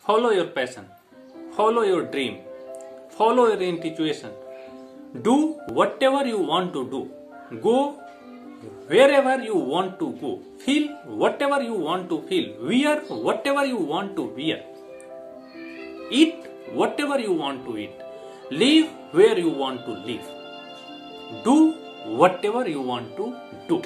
follow your passion, follow your dream, follow your intuition, do whatever you want to do, go wherever you want to go, feel whatever you want to feel, wear whatever you want to wear, eat whatever you want to eat, live where you want to live, do whatever you want to do।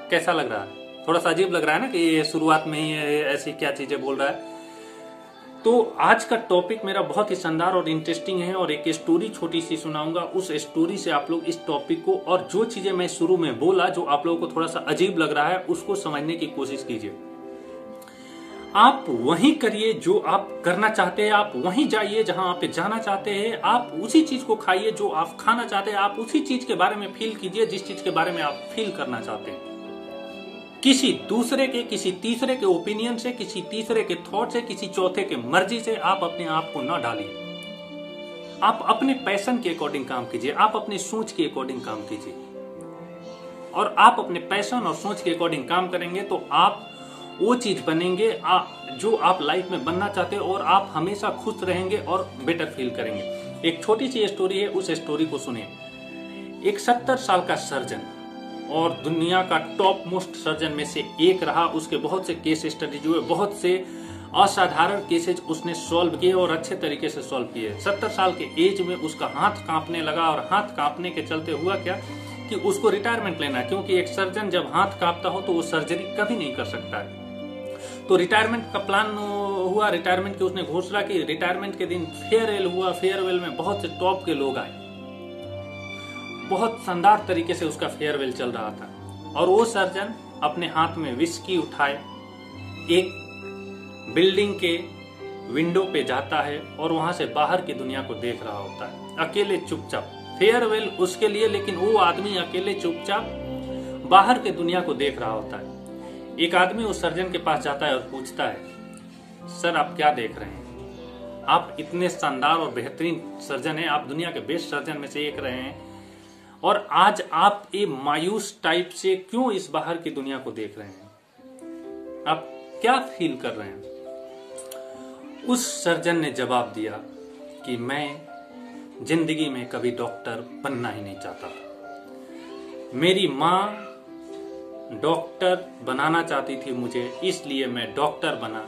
कैसा लग रहा है? थोड़ा सा अजीब लग रहा है ना कि ये शुरुआत में ही ऐसी क्या चीजें बोल रहा है। तो आज का टॉपिक मेरा बहुत ही शानदार और इंटरेस्टिंग है और एक स्टोरी छोटी सी सुनाऊंगा। उस स्टोरी से आप लोग इस टॉपिक को और जो चीजें मैं शुरू में बोला जो आप लोगों को थोड़ा सा अजीब लग रहा है उसको समझने की कोशिश कीजिए। आप वहीं करिए जो आप करना चाहते हैं, आप वहीं जाइए जहां आप जाना चाहते हैं, आप उसी चीज को खाइए जो आप खाना चाहते हैं, आप उसी चीज के बारे में फील कीजिए जिस चीज के बारे में आप फील करना चाहते हैं। किसी दूसरे के, किसी तीसरे के ओपिनियन से, किसी तीसरे के थॉट से, किसी चौथे के मर्जी से आप अपने आप को न डालिए। आप अपने पैशन के अकॉर्डिंग काम कीजिए, आप अपनी सोच के अकॉर्डिंग काम कीजिए। और आप अपने पैशन और सोच के अकॉर्डिंग काम करेंगे तो आप वो चीज बनेंगे जो आप लाइफ में बनना चाहते हैं और आप हमेशा खुश रहेंगे और बेटर फील करेंगे। एक छोटी सी स्टोरी है, उस स्टोरी को सुनिए। एक 70 साल का सर्जन और दुनिया का टॉप मोस्ट सर्जन में से एक रहा। उसके बहुत से केस स्टडीज हुए, बहुत से असाधारण केसेज उसने सॉल्व किए और अच्छे तरीके से सॉल्व किए। 70 साल के एज में उसका हाथ कांपने लगा और हाथ कांपने के चलते हुआ क्या कि उसको रिटायरमेंट लेना, क्योंकि एक सर्जन जब हाथ कांपता हो तो वो सर्जरी कभी नहीं कर सकता है। तो रिटायरमेंट का प्लान हुआ, रिटायरमेंट की उसने घोषणा की। रिटायरमेंट के दिन फेयरवेल हुआ। फेयरवेल में बहुत से टॉप के लोग आए, बहुत शानदार तरीके से उसका फेयरवेल चल रहा था। और वो सर्जन अपने हाथ में विस्की उठाए एक बिल्डिंग के विंडो पे जाता है और वहां से बाहर की दुनिया को देख रहा होता है, अकेले चुपचाप। फेयरवेल उसके लिए, लेकिन वो आदमी अकेले चुपचाप बाहर की दुनिया को देख रहा होता है। एक आदमी उस सर्जन के पास जाता है और पूछता है, सर आप क्या देख रहे हैं? आप इतने शानदार और बेहतरीन सर्जन हैं, आप दुनिया के बेस्ट सर्जन में से एक रहे हैं और आज आप ये मायूस टाइप से क्यों इस बाहर की दुनिया को देख रहे हैं? आप क्या फील कर रहे हैं? उस सर्जन ने जवाब दिया कि मैं जिंदगी में कभी डॉक्टर बनना ही नहीं चाहता था। मेरी माँ डॉक्टर बनाना चाहती थी मुझे, इसलिए मैं डॉक्टर बना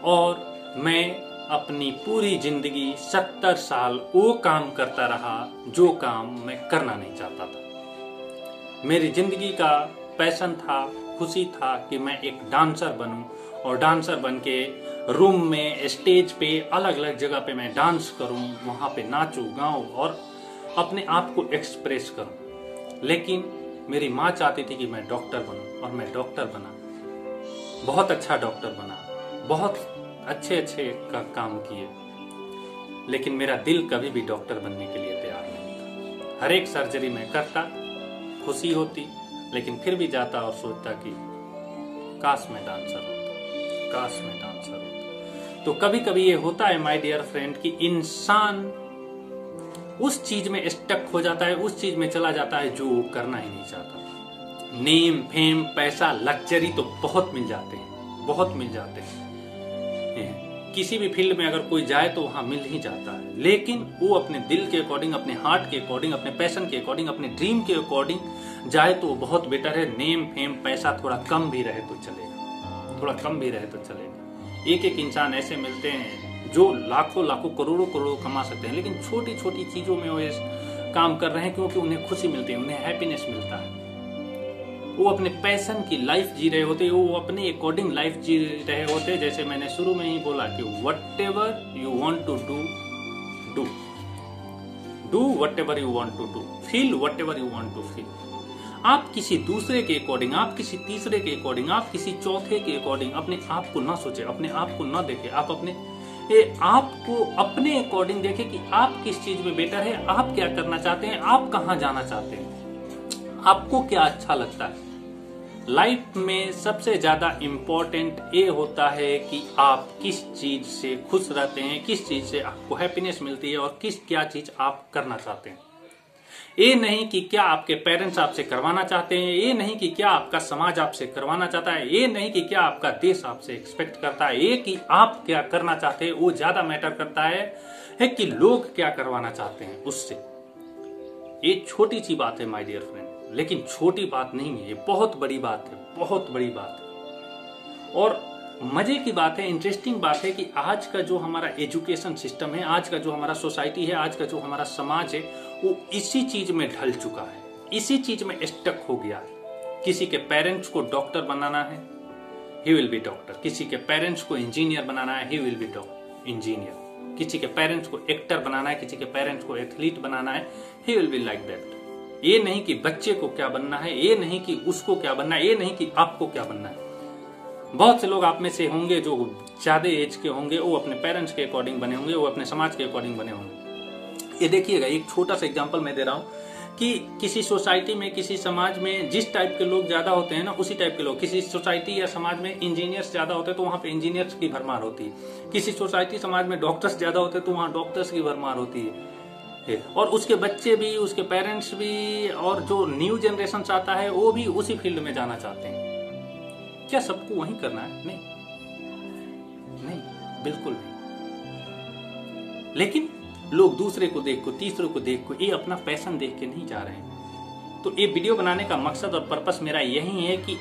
और मैं अपनी पूरी जिंदगी 70 साल वो काम करता रहा जो काम मैं करना नहीं चाहता था। मेरी जिंदगी का पैशन था, खुशी था कि मैं एक डांसर बनूं और डांसर बन के रूम में, स्टेज पे, अलग अलग जगह पे मैं डांस करूं, वहां पे नाचूं, गाऊं और अपने आप को एक्सप्रेस करूं। लेकिन मेरी माँ चाहती थी कि मैं डॉक्टर बनूं और मैं डॉक्टर बना, बहुत अच्छा डॉक्टर बना, बहुत अच्छे का काम किए। लेकिन मेरा दिल कभी भी डॉक्टर बनने के लिए तैयार नहीं था। हर एक सर्जरी में करता, खुशी होती, लेकिन फिर भी जाता और सोचता कि काश मैं डांसर होता, काश मैं डांसर होता। तो कभी कभी ये होता है माय डियर फ्रेंड कि इंसान उस चीज में स्टक हो जाता है, उस चीज में चला जाता है जो वो करना ही नहीं चाहता। नेम, फेम, पैसा, लग्जरी तो बहुत मिल जाते हैं, बहुत मिल जाते हैं। किसी भी फील्ड में अगर कोई जाए तो वहां मिल ही जाता है, लेकिन वो अपने दिल के अकॉर्डिंग, अपने हार्ट के अकॉर्डिंग, अपने पैशन के अकॉर्डिंग, अपने ड्रीम के अकॉर्डिंग जाए तो बहुत बेटर है। नेम, फेम, पैसा थोड़ा कम भी रहे तो चलेगा, थोड़ा कम भी रहे तो चलेगा। एक एक इंसान ऐसे मिलते हैं जो लाखों लाखों करोड़ों करोड़ों कमा सकते हैं, लेकिन छोटी छोटी चीजों में वो काम कर रहे हैं क्योंकि उन्हें खुशी मिलती है, उन्हें हैप्पीनेस मिलता है। वो अपने पैशन की लाइफ जी रहे होते, वो अपने अकॉर्डिंग लाइफ जी रहे होते। जैसे मैंने शुरू में ही बोला कि whatever you want to do, do whatever you want to do, feel whatever you want to feel. आप किसी दूसरे के अकॉर्डिंग, आप किसी तीसरे के अकॉर्डिंग, आप किसी चौथे के अकॉर्डिंग अपने आप को ना सोचे, अपने आप को ना देखे। आप आपको अपने अकॉर्डिंग देखें कि आप किस चीज में बेटर है, आप क्या करना चाहते हैं, आप कहां जाना चाहते हैं, आपको क्या अच्छा लगता है। लाइफ में सबसे ज्यादा इम्पोर्टेंट ये होता है कि आप किस चीज से खुश रहते हैं, किस चीज से आपको हैप्पीनेस मिलती है और क्या चीज आप करना चाहते हैं। ये नहीं कि क्या आपके पेरेंट्स आपसे करवाना चाहते हैं, ये नहीं कि क्या आपका समाज आपसे करवाना चाहता है, ये नहीं कि क्या आपका देश आपसे एक्सपेक्ट करता है, ये कि आप क्या करना चाहते हैं वो ज्यादा मैटर करता है कि लोग क्या करवाना चाहते हैं उससे। ये छोटी सी बात है माय डियर फ्रेंड, लेकिन छोटी बात नहीं है, ये बहुत बड़ी बात है, बहुत बड़ी बात है। और मजे की बात है, इंटरेस्टिंग बात है कि आज का जो हमारा एजुकेशन सिस्टम है, आज का जो हमारा सोसाइटी है, आज का जो हमारा समाज है, वो इसी चीज में ढल चुका है, इसी चीज में स्टक हो गया है। किसी के पेरेंट्स को डॉक्टर बनाना है, ही विल बी डॉक्टर। किसी के पेरेंट्स को इंजीनियर बनाना है, ही विल बी इंजीनियर। किसी के पेरेंट्स को एक्टर बनाना है, किसी के पेरेंट्स को एथलीट बनाना है, he will be like that. ये नहीं कि बच्चे को क्या बनना है, ये नहीं कि उसको क्या बनना है, ये नहीं कि आपको क्या बनना है। बहुत से लोग आप में से होंगे जो ज्यादा एज के होंगे, वो अपने पेरेंट्स के अकॉर्डिंग बने होंगे, वो अपने समाज के अकॉर्डिंग बने होंगे। ये देखिएगा, एक छोटा सा एग्जांपल मैं दे रहा हूँ कि किसी सोसाइटी में, किसी समाज में जिस टाइप के लोग ज्यादा होते हैं ना, उसी टाइप के लोग, किसी सोसाइटी या समाज में इंजीनियर्स ज्यादा होते हैं तो वहां पे इंजीनियर्स की भरमार होती है। किसी सोसाइटी समाज में डॉक्टर्स ज्यादा होते हैं तो वहां डॉक्टर्स की भरमार होती है। और उसके बच्चे भी, उसके पेरेंट्स भी, और जो न्यू जनरेशन आता है वो भी उसी फील्ड में जाना चाहते हैं। क्या सबको वही करना है? नहीं, नहीं, बिल्कुल नहीं। लेकिन लोग दूसरे को देख को, तीसरे को देख को, ये अपना पैशन देख के नहीं जा रहे हैं। तो ये वीडियो बनाने का मकसद और पर्पस मेरा यही है कि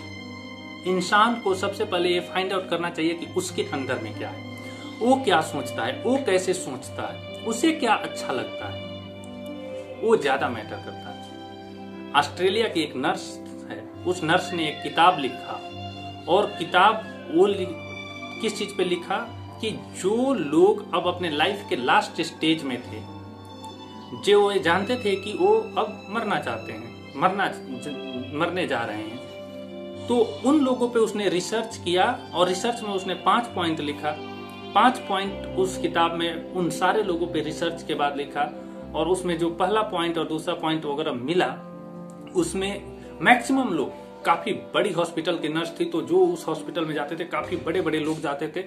इंसान को सबसे पहले ये फाइंड आउट करना चाहिए कि उसके अंदर में क्या है, वो क्या सोचता है, वो कैसे सोचता है, उसे क्या अच्छा लगता है, वो ज्यादा मैटर करता है। ऑस्ट्रेलिया की एक नर्स है, उस नर्स ने एक किताब लिखा, और किताब वो किस चीज पे लिखा कि जो लोग अब अपने लाइफ के लास्ट स्टेज में थे, जो वो जानते थे कि वो अब मरना चाहते हैं, मरने जा रहे हैं, तो उन लोगों पे उसने रिसर्च किया, और रिसर्च में उसने 5 पॉइंट लिखा। 5 पॉइंट उस किताब में उन सारे लोगों पे रिसर्च के बाद लिखा, और उसमें जो पहला पॉइंट और दूसरा पॉइंट वगैरह मिला, उसमें मैक्सिमम लोग, काफी बड़ी हॉस्पिटल की नर्स थी, तो जो उस हॉस्पिटल में जाते थे काफी बड़े बड़े लोग जाते थे,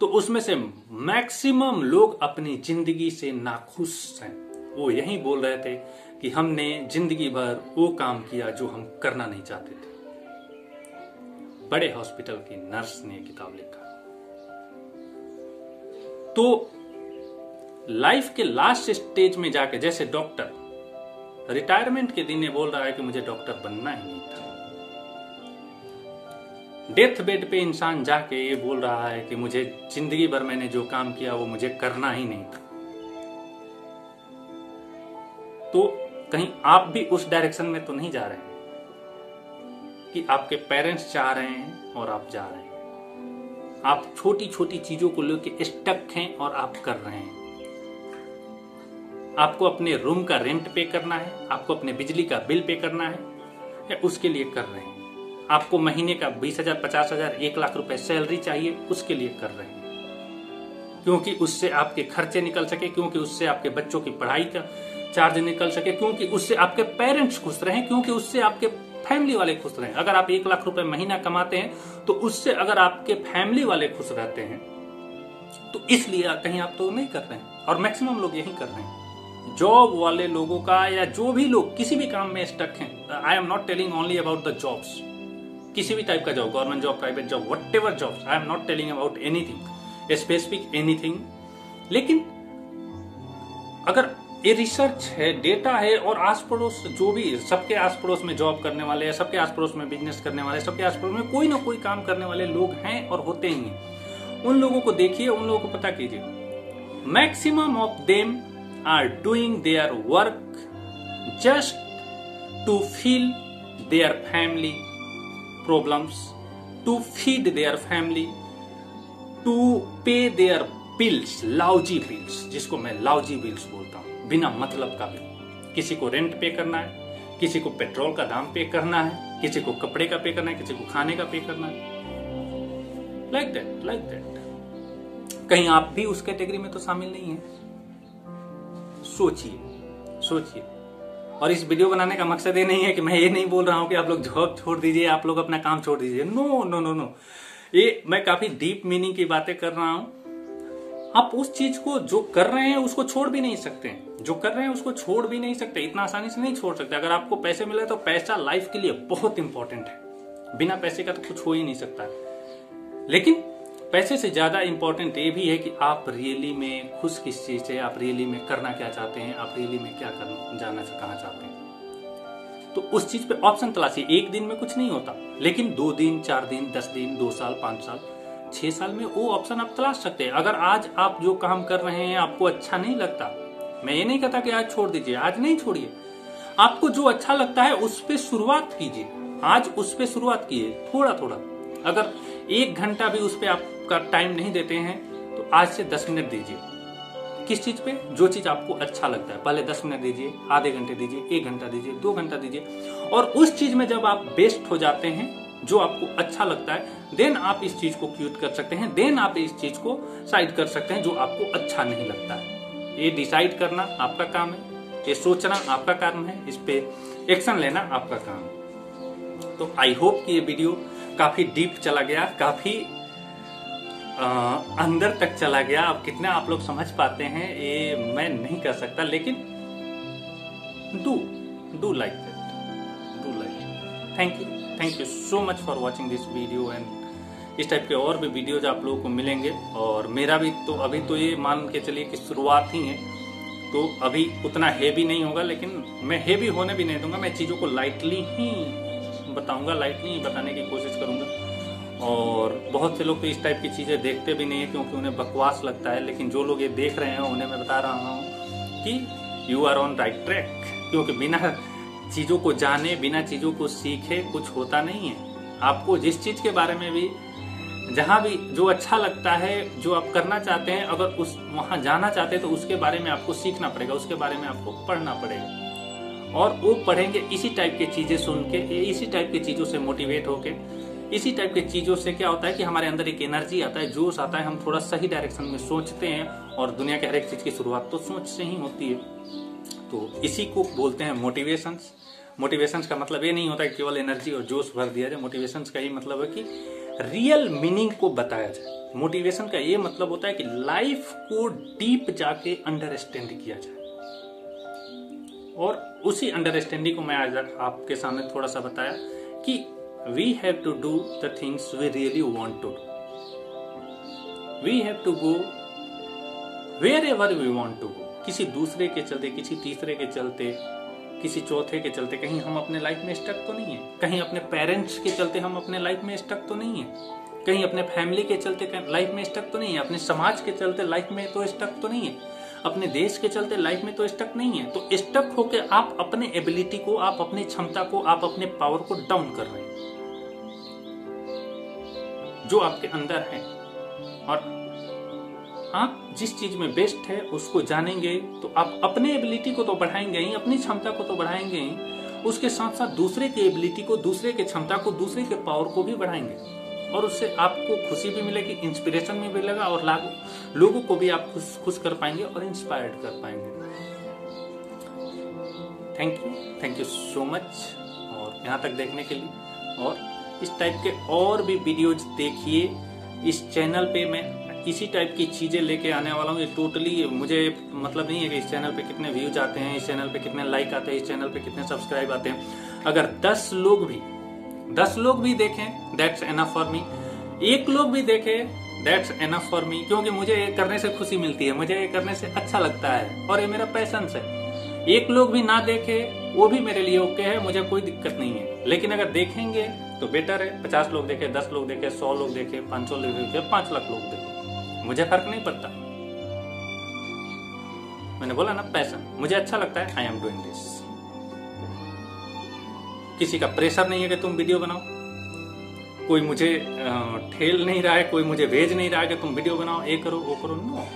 तो उसमें से मैक्सिमम लोग अपनी जिंदगी से नाखुश हैं। वो यही बोल रहे थे कि हमने जिंदगी भर वो काम किया जो हम करना नहीं चाहते थे। बड़े हॉस्पिटल की नर्स ने किताब लिखा। तो लाइफ के लास्ट स्टेज में जाके, जैसे डॉक्टर रिटायरमेंट के दिन ये बोल रहा है कि मुझे डॉक्टर बनना ही नहीं था, डेथ बेड पे इंसान जाके ये बोल रहा है कि मुझे जिंदगी भर मैंने जो काम किया वो मुझे करना ही नहीं था। तो कहीं आप भी उस डायरेक्शन में तो नहीं जा रहे हैं कि आपके पेरेंट्स चाह रहे हैं और आप जा रहे हैं। आप छोटी छोटी चीजों को लेकर स्टक हैं और आप कर रहे हैं। आपको अपने रूम का रेंट पे करना है, आपको अपने बिजली का बिल पे करना है, या उसके लिए कर रहे हैं। आपको महीने का 20,000, 50,000, 1 लाख रुपए सैलरी चाहिए, उसके लिए कर रहे हैं, क्योंकि उससे आपके खर्चे निकल सके, क्योंकि उससे आपके बच्चों की पढ़ाई का चार्ज निकल सके, क्योंकि उससे आपके पेरेंट्स खुश रहें, क्योंकि उससे आपके फैमिली वाले खुश रहें। अगर आप 1 लाख रुपए महीना कमाते हैं तो उससे अगर आपके फैमिली वाले खुश रहते हैं, तो इसलिए कहीं आप तो नहीं कर रहे हैं, और मैक्सिमम लोग यही कर रहे हैं। जॉब वाले लोगों का, या जो भी लोग किसी भी काम में स्टक हैं, I am not telling only about the jobs, किसी भी टाइप का job, government job, private job, whatever jobs, I am not telling about anything specific, anything. लेकिन अगर ये रिसर्च है, डेटा है, और आस पड़ोस जो भी, सबके आस पड़ोस में जॉब करने वाले, सबके आस पड़ोस में बिजनेस करने वाले, सबके आस पड़ोस में कोई ना कोई काम करने वाले लोग हैं और होते ही हैं। उन लोगों को देखिए, उन लोगों को पता कीजिए, maximum of them are doing their work just to feel their family problems, to feed their family, to pay their bills, lousy bills, जिसको मैं lousy bills बोलता हूँ, बिना मतलब का बिल। किसी को रेंट पे करना है, किसी को पेट्रोल का दाम पे करना है, किसी को कपड़े का पे करना है, किसी को खाने का पे करना है, like that। कहीं आप भी उस कैटेगरी में तो शामिल नहीं है? सोचिए। और इस वीडियो बनाने का मकसद ये नहीं है कि मैं ये नहीं बोल रहा हूं कि आप लोग जॉब छोड़ दीजिए, आप लोग अपना काम छोड़ दीजिए। नो, ये मैं काफी डीप मीनिंग की बातें कर रहा हूं। आप उस चीज को जो कर रहे हैं उसको छोड़ भी नहीं सकते, जो कर रहे हैं उसको छोड़ भी नहीं सकते, इतना आसानी से नहीं छोड़ सकते। अगर आपको पैसे मिले तो पैसा लाइफ के लिए बहुत इंपॉर्टेंट है, बिना पैसे का तो कुछ हो ही नहीं सकता। लेकिन पैसे से ज्यादा इंपॉर्टेंट ये भी है कि आप रियली में खुश किस चीज से, आप रियली में करना क्या चाहते हैं, आप रियली में क्या करना जाना कहाँ चाहते हैं। तो उस चीज पे ऑप्शन तलाशिए। एक दिन में कुछ नहीं होता, लेकिन 2 दिन, 4 दिन, 10 दिन, 2 साल, 5 साल, 6 साल में वो ऑप्शन आप तलाश सकते हैं। अगर आज आप जो काम कर रहे हैं आपको अच्छा नहीं लगता, मैं ये नहीं कहता कि आज छोड़ दीजिए, आज नहीं छोड़िए। आपको जो अच्छा लगता है उस पर शुरुआत कीजिए, आज उस पर शुरुआत कीजिए, थोड़ा थोड़ा। अगर 1 घंटा भी उस पर आपका टाइम नहीं देते हैं तो आज से 10 मिनट दीजिए। किस चीज पे? जो चीज आपको अच्छा लगता है। पहले 10 मिनट दीजिए, आधे घंटे दीजिए, 1 घंटा दीजिए, 2 घंटा दीजिए। और उस चीज में जब आप बेस्ट हो जाते हैं, जो आपको अच्छा लगता है, देन आप इस चीज को क्विट कर सकते हैं, देन आप इस चीज को साइड कर सकते हैं जो आपको अच्छा नहीं लगता है। ये डिसाइड करना आपका काम है, ये सोचना आपका काम है, इस पे एक्शन लेना आपका काम है। तो आई होप कि ये वीडियो काफी डीप चला गया, काफी अंदर तक चला गया। अब कितना आप लोग समझ पाते हैं ये मैं नहीं कर सकता, लेकिन do like that, do like. Thank you so much for watching this video. And इस टाइप के और भी वीडियोज आप लोगों को मिलेंगे। और मेरा भी तो अभी तो ये मान के चलिए कि शुरुआत ही है, तो अभी उतना हेवी नहीं होगा, लेकिन मैं हेवी होने भी नहीं दूंगा। मैं चीजों को लाइटली ही बताऊंगा, लाइटली ही बताने की कोशिश करूंगा। और बहुत से लोग तो इस टाइप की चीजें देखते भी नहीं है क्योंकि उन्हें बकवास लगता है, लेकिन जो लोग ये देख रहे हैं उन्हें मैं बता रहा हूँ कि you are on right track. क्योंकि बिना चीजों को जाने, बिना चीजों को सीखे कुछ होता नहीं है। आपको जिस चीज के बारे में भी, जहां भी जो अच्छा लगता है, जो आप करना चाहते हैं, अगर उस वहां जाना चाहते हैं तो उसके बारे में आपको सीखना पड़ेगा, उसके बारे में आपको पढ़ना पड़ेगा। और वो पढ़ेंगे इसी टाइप की चीजें सुन के, इसी टाइप की चीजों से मोटिवेट होके। इसी टाइप की चीजों से क्या होता है कि हमारे अंदर एक एनर्जी आता है, जोश आता है, हम थोड़ा सही डायरेक्शन में सोचते हैं। और दुनिया के हर एक चीज की शुरुआत तो सोच से ही होती है। तो इसी को बोलते हैं मोटिवेशंस। मोटिवेशंस का मतलब ये नहीं होता कि केवल एनर्जी और जोश भर दिया जाए। मोटिवेशंस का ये मतलब है कि रियल मीनिंग को बताया जाए। मोटिवेशन का ये मतलब होता है कि लाइफ को डीप जाके अंडरस्टैंड किया जाए। और उसी अंडरस्टैंडिंग को मैं आज आपके सामने थोड़ा सा बताया कि we have to do the things we really want to do. We have to go wherever we want to go. किसी दूसरे के चलते, किसी तीसरे के चलते, किसी चौथे के चलते कहीं हम अपने लाइफ में स्टक तो नहीं है। कहीं अपने पेरेंट्स के चलते हम अपने लाइफ में स्टक तो नहीं है। कहीं अपने फैमिली के चलते लाइफ में स्टक तो नहीं है। अपने समाज के चलते लाइफ में तो स्टक तो नहीं है। अपने देश के चलते लाइफ में तो स्टक नहीं है। तो स्टक होके आप अपने एबिलिटी को, आप अपनी क्षमता को, आप अपने पावर को डाउन कर रहे हैं, जो आपके अंदर है। और आप जिस चीज में बेस्ट है उसको जानेंगे तो आप अपने एबिलिटी को तो बढ़ाएंगे ही, अपनी क्षमता को तो बढ़ाएंगे ही, उसके साथ साथ दूसरे की एबिलिटी को, दूसरे के क्षमता को, दूसरे के पावर को भी बढ़ाएंगे। और उससे आपको खुशी भी मिलेगी, इंस्पिरेशन भी मिलेगा, और लोगों को भी आप खुश कर पाएंगे और इंस्पायर्ड कर पाएंगे। थैंक यू सो मच और यहाँ तक देखने के लिए। और इस टाइप के और भी वीडियोज देखिए। इस चैनल पे मैं इसी टाइप की चीजें लेके आने वाला हूँ। ये टोटली मुझे मतलब नहीं है कि इस चैनल पे कितने व्यूज आते हैं, इस चैनल पे कितने लाइक आते हैं, इस चैनल पे कितने सब्सक्राइब आते हैं। अगर 10 लोग भी देखें दैट्स एनफ फॉर मी। 1 लोग भी देखे दैट्स एनफ फॉर मी। क्योंकि मुझे ये करने से खुशी मिलती है, मुझे ये करने से अच्छा लगता है और ये मेरा पैशन है। 1 लोग भी ना देखे वो भी मेरे लिए ओके है, मुझे कोई दिक्कत नहीं है। लेकिन अगर देखेंगे तो बेटर है। 50 लोग देखे, 10 लोग देखे, 100 लोग देखे, 500 लोग देखे, 5 लाख लोग देखे, मुझे फर्क नहीं पड़ता। मैंने बोला ना, पैशन, मुझे अच्छा लगता है, आई एम डूइंग दिस। किसी का प्रेशर नहीं है कि तुम वीडियो बनाओ, कोई मुझे ठेल नहीं रहा है, कोई मुझे भेज नहीं रहा है कि तुम वीडियो बनाओ, ये करो वो करो। नो,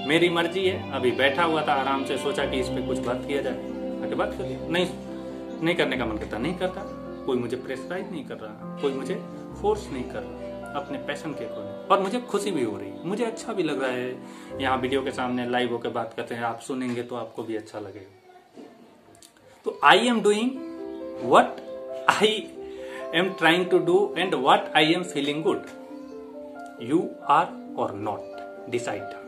मेरी मर्जी है। अभी बैठा हुआ था आराम से, सोचा कि इस पे कुछ बात किया जाए, आगे बात कर लिया। नहीं करने का मन करता, नहीं करता। कोई मुझे प्रेशराइज नहीं कर रहा, कोई मुझे फोर्स नहीं कर रहा, अपने पैशन के अकॉर्डिंग। और मुझे खुशी भी हो रही है, मुझे अच्छा भी लग रहा है यहाँ वीडियो के सामने लाइव होकर बात करते हैं। आप सुनेंगे तो आपको भी अच्छा लगेगा। तो I am doing what I am trying to do and what I am feeling good. You are और नॉट, डिसाइड।